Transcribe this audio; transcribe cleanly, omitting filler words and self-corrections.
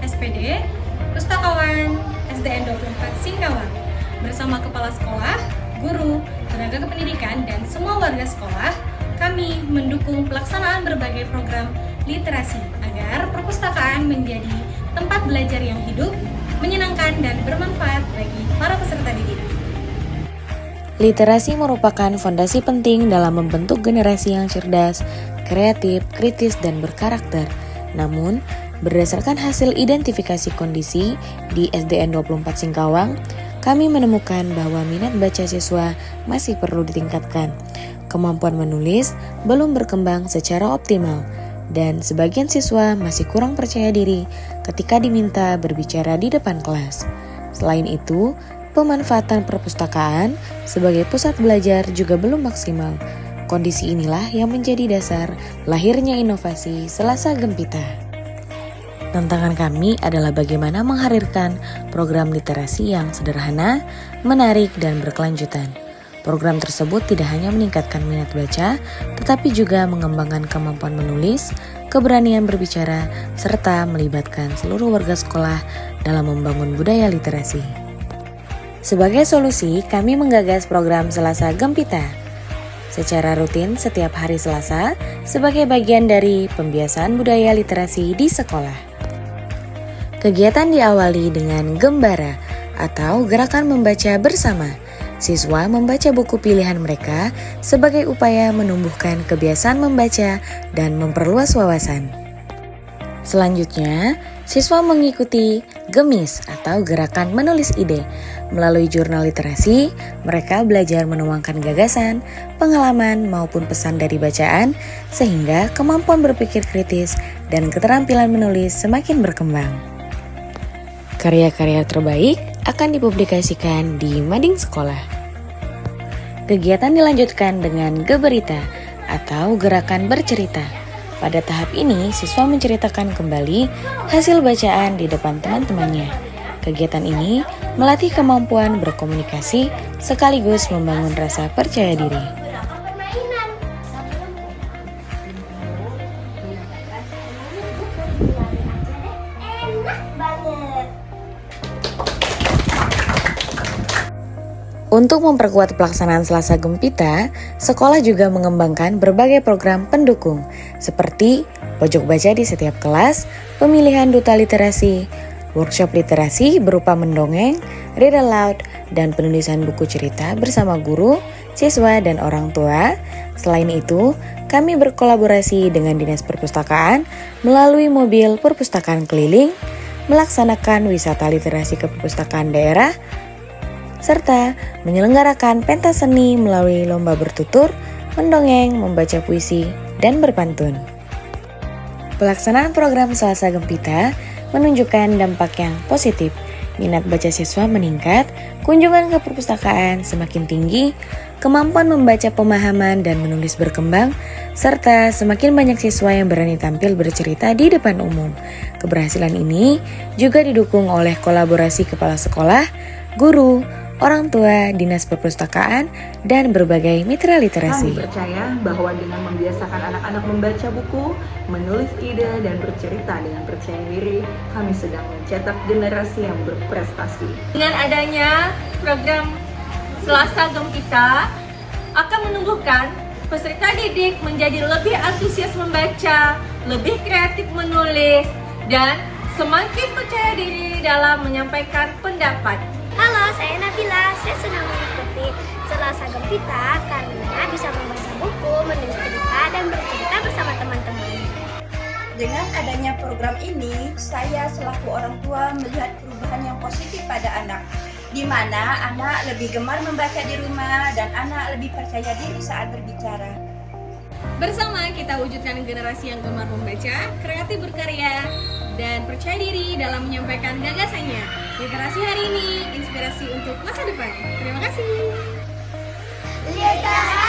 SPD, Pustakawan SDN 24 Singkawang. Bersama kepala sekolah, guru, tenaga kependidikan, dan semua warga sekolah, kami mendukung pelaksanaan berbagai program literasi agar perpustakaan menjadi tempat belajar yang hidup, menyenangkan, dan bermanfaat bagi para peserta didik. Literasi merupakan fondasi penting dalam membentuk generasi yang cerdas, kreatif, kritis, dan berkarakter. Namun, berdasarkan hasil identifikasi kondisi di SDN 24 Singkawang, kami menemukan bahwa minat baca siswa masih perlu ditingkatkan. Kemampuan menulis belum berkembang secara optimal, dan sebagian siswa masih kurang percaya diri ketika diminta berbicara di depan kelas. Selain itu, pemanfaatan perpustakaan sebagai pusat belajar juga belum maksimal. Kondisi inilah yang menjadi dasar lahirnya inovasi Selasa Gempita. Tantangan kami adalah bagaimana menghadirkan program literasi yang sederhana, menarik, dan berkelanjutan. Program tersebut tidak hanya meningkatkan minat baca, tetapi juga mengembangkan kemampuan menulis, keberanian berbicara, serta melibatkan seluruh warga sekolah dalam membangun budaya literasi. Sebagai solusi, kami menggagas program Selasa Gempita secara rutin setiap hari Selasa sebagai bagian dari pembiasaan budaya literasi di sekolah. Kegiatan diawali dengan Gembara atau gerakan membaca bersama. Siswa membaca buku pilihan mereka sebagai upaya menumbuhkan kebiasaan membaca dan memperluas wawasan. Selanjutnya, siswa mengikuti Gemis atau gerakan menulis ide. Melalui jurnal literasi, mereka belajar menuangkan gagasan, pengalaman maupun pesan dari bacaan sehingga kemampuan berpikir kritis dan keterampilan menulis semakin berkembang. Karya-karya terbaik akan dipublikasikan di mading sekolah. Kegiatan dilanjutkan dengan Geberita atau gerakan bercerita. Pada tahap ini, siswa menceritakan kembali hasil bacaan di depan teman-temannya. Kegiatan ini melatih kemampuan berkomunikasi sekaligus membangun rasa percaya diri. Untuk memperkuat pelaksanaan Selasa Gempita, sekolah juga mengembangkan berbagai program pendukung seperti pojok baca di setiap kelas, pemilihan duta literasi, workshop literasi berupa mendongeng, read aloud, dan penulisan buku cerita bersama guru, siswa, dan orang tua. Selain itu, kami berkolaborasi dengan Dinas Perpustakaan melalui mobil perpustakaan keliling, melaksanakan wisata literasi ke perpustakaan daerah, serta menyelenggarakan pentas seni melalui lomba bertutur, mendongeng, membaca puisi, dan berpantun. Pelaksanaan program Selasa Gempita menunjukkan dampak yang positif. Minat baca siswa meningkat, kunjungan ke perpustakaan semakin tinggi, kemampuan membaca pemahaman dan menulis berkembang, serta semakin banyak siswa yang berani tampil bercerita di depan umum. Keberhasilan ini juga didukung oleh kolaborasi kepala sekolah, guru, orang tua, dinas perpustakaan, dan berbagai mitra literasi. Kami percaya bahwa dengan membiasakan anak-anak membaca buku, menulis ide, dan bercerita dengan percaya diri, kami sedang mencetak generasi yang berprestasi. Dengan adanya program Selasa Gempita akan menumbuhkan peserta didik menjadi lebih antusias membaca, lebih kreatif menulis, dan semakin percaya diri dalam menyampaikan pendapat. Halo, saya Nabila. Saya senang mengikuti Selasa Gempita karena bisa membaca buku, menulis cerita, dan bercerita bersama teman-teman. Dengan adanya program ini, saya selaku orang tua melihat perubahan yang positif pada anak, di mana anak lebih gemar membaca di rumah dan anak lebih percaya diri saat berbicara. Bersama kita wujudkan generasi yang gemar membaca, kreatif berkarya, dan percaya diri dalam menyampaikan gagasannya. Literasi hari ini, inspirasi untuk masa depan. Terima kasih. Literasi